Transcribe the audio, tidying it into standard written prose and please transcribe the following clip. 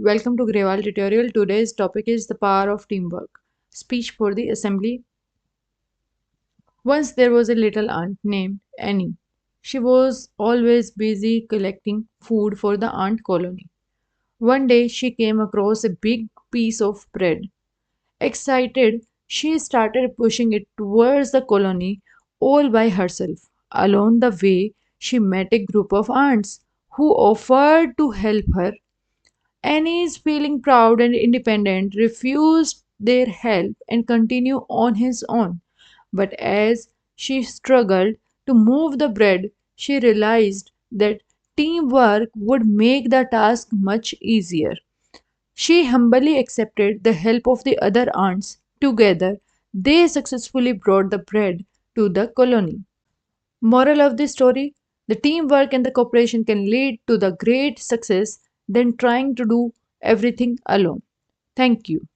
Welcome to Grewal tutorial. Today's topic is the power of teamwork. Speech for the assembly. Once there was a little ant named Annie. She was always busy collecting food for the ant colony. One day she came across a big piece of bread. Excited, she started pushing it towards the colony all by herself. Along the way, she met a group of ants who offered to help her. Annie's feeling proud and independent refused their help and continued on his own. But as she struggled to move the bread, she realized that teamwork would make the task much easier. She humbly accepted the help of the other ants. Together, they successfully brought the bread to the colony. Moral of this story: the teamwork and the cooperation can lead to the great success than trying to do everything alone. Thank you.